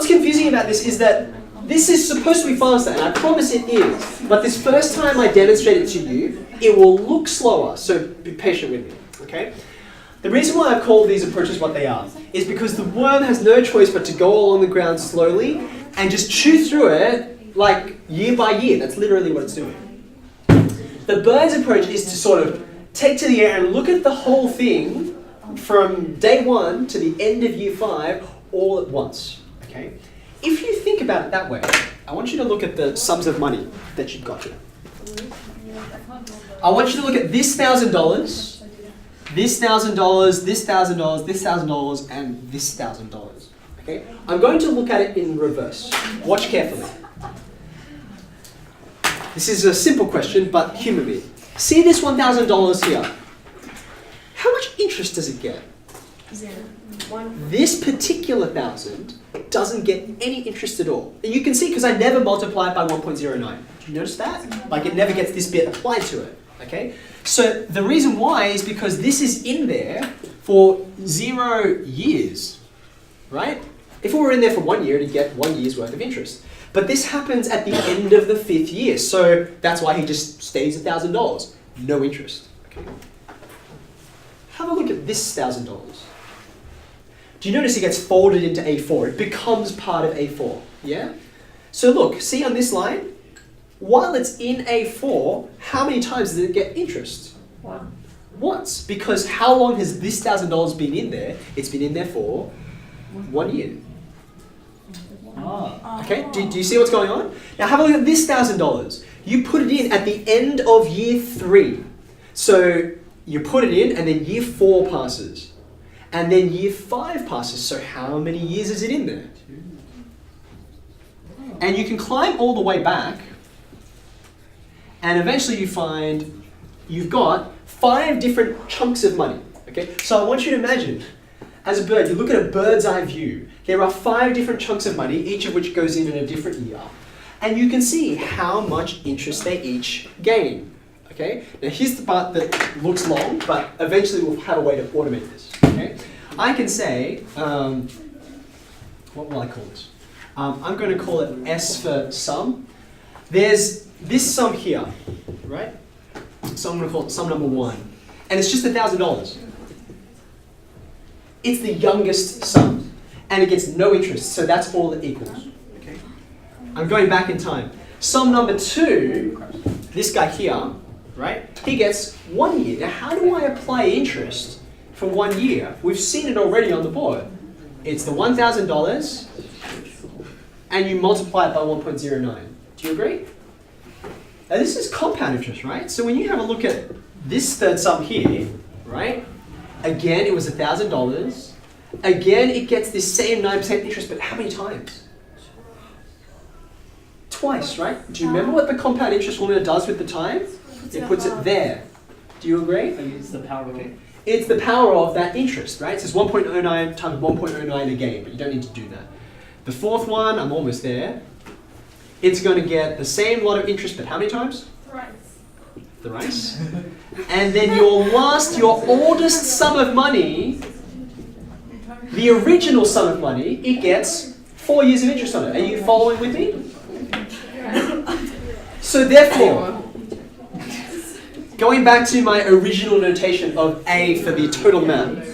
confusing about this is that this is supposed to be faster, and I promise it is. But this first time I demonstrate it to you, it will look slower, so be patient with me, okay? The reason why I've called these approaches what they are is because the worm has no choice but to go along the ground slowly and just chew through it like year by year. That's literally what it's doing. The bird's approach is to sort of take to the air and look at the whole thing from day 1 to the end of year 5 all at once, okay? If you think about it that way, I want you to look at the sums of money that you've got here. I want you to look at this $1,000, this $1,000, this $1,000, this $1,000, and this $1,000. Okay? I'm going to look at it in reverse. Watch carefully. This is a simple question, but humor me. See this $1,000 here. How much interest does it get? 0. This particular 1,000 doesn't get any interest at all. And you can see because I never multiply it by 1.09. Do you notice that? Like it never gets this bit applied to it. Okay? So the reason why is because this is in there for 0 years, right? If it were in there for 1 year, it'd get 1 year's worth of interest. But this happens at the end of the 5th year, so that's why he just stays $1,000. No interest. Okay? Have a look at this $1,000. Do you notice it gets folded into A4? It becomes part of A4, yeah? So look, see on this line? While it's in A4, how many times does it get interest? 1. Once. Because how long has this $1,000 been in there? It's been in there for 1 year. Okay, do you see what's going on? Now have a look at this $1,000. You put it in at the end of year 3. So you put it in and then year 4 passes. And then year 5 passes. So how many years is it in there? 2. And you can climb all the way back. And eventually you find you've got 5 different chunks of money. Okay, so I want you to imagine, as a bird, you look at a bird's eye view. There are 5 different chunks of money, each of which goes in a different year. And you can see how much interest they each gain. Okay? Now here's the part that looks long, but eventually we'll have a way to automate this. Okay? I can say, what will I call this? I'm going to call it S for sum. There's this sum here, right? So I'm going to call it sum number 1. And it's just $1,000. It's the youngest sum. And it gets no interest, so that's all it equals. Okay? I'm going back in time. Sum number 2, this guy here, right? He gets 1 year. Now how do I apply interest for 1 year? We've seen it already on the board. It's the $1,000 and you multiply it by 1.09. Do you agree? Now this is compound interest, right? So when you have a look at this third sum here, right? Again, it was $1,000. Again, it gets this same 9% interest, but how many times? Twice, right? Do you remember what the compound interest formula does with the time? It puts it there. Do you agree? It's the power of It's the power of that interest, right? It says 1.09 times 1.09 again, but you don't need to do that. The fourth one, I'm almost there. It's going to get the same lot of interest, but how many times? Thrice. Thrice. And then your oldest sum of money, the original sum of money, it gets 4 years of interest on it. Are you following with me? So therefore, going back to my original notation of A for the total amount,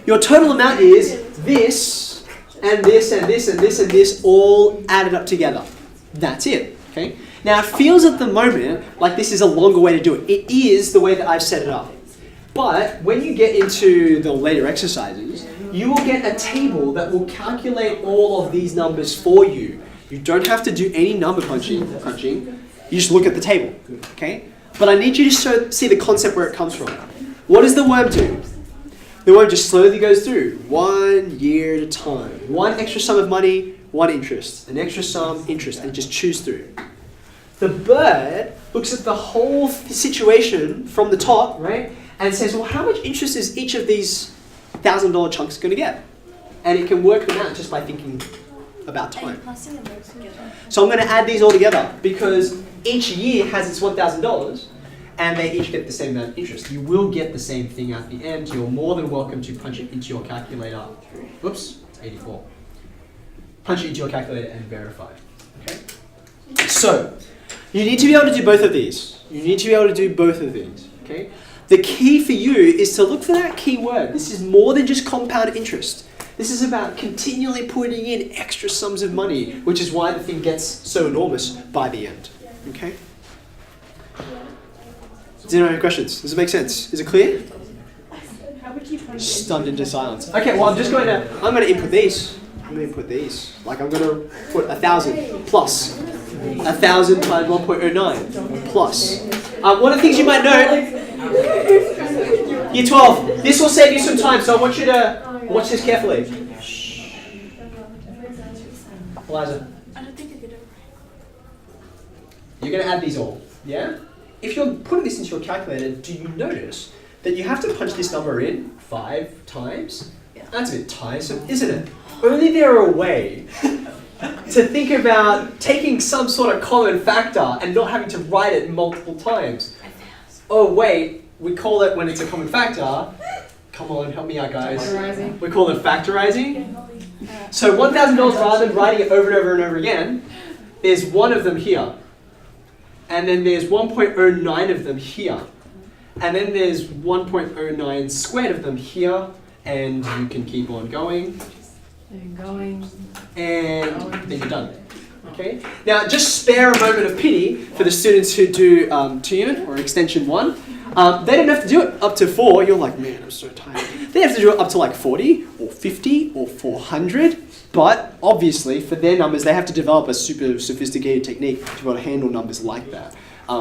your total amount is this, and this, and this, and this, and this, all added up together. That's it, okay? Now it feels at the moment like this is a longer way to do it. It is the way that I've set it up. But when you get into the later exercises, you will get a table that will calculate all of these numbers for you. You don't have to do any number crunching. You just look at the table, okay? But I need you to see the concept where it comes from. What does the worm do? The worm just slowly goes through 1 year at a time. 1 extra sum of money, 1 interest. An extra sum, interest, and it just chews through. The bird looks at the whole situation from the top, right? And says, well, how much interest is each of these $1,000 chunks going to get? And it can work them out just by thinking about time. So I'm going to add these all together because each year has its $1,000 and they each get the same amount of interest. You will get the same thing at the end. You're more than welcome to punch it into your calculator. Whoops, it's 84. punch it into your calculator and verify. Okay? So, you need to be able to do both of these. You need to be able to do both of these. Okay? The key for you is to look for that keyword. This is more than just compound interest. This is about continually putting in extra sums of money, which is why the thing gets so enormous by the end. Okay? Does anyone have questions? Does it make sense? Is it clear? Stunned into silence. Okay, well I'm going to input these. I'm going to input these. Like I'm going to put 1,000 plus 1,000 times 1.09 plus. One of the things you might know, Year 12, this will save you some time, so I want you to watch this carefully. Shh. Eliza. I don't think I could. You're going to add these all, yeah? If you're putting this into your calculator, do you notice that you have to punch this number in 5 times? Yeah. That's a bit tiresome, isn't it? Only there are a way to think about taking some sort of common factor and not having to write it multiple times. Oh wait, we call it when it's a common factor. Come on, help me out guys. Factorizing. We call it factorizing. So $1,000 rather than writing it over and over and over again, there's one of them here. And then there's 1.09 of them here. And then there's 1.09 squared of them here. And you can keep on going. And going. And then you're done. Okay? Now, just spare a moment of pity for the students who do 2-unit or extension 1. They don't have to do it up to 4. You're like, man, I'm so tired. They have to do it up to like 40 or 50 or 400. But obviously, for their numbers, they have to develop a super sophisticated technique to be able to handle numbers like that,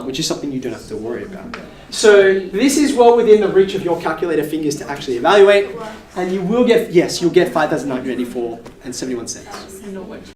which is something you don't have to worry about. So this is well within the reach of your calculator fingers to actually evaluate, and you will get, yes, you'll get 5,984 and 71 cents.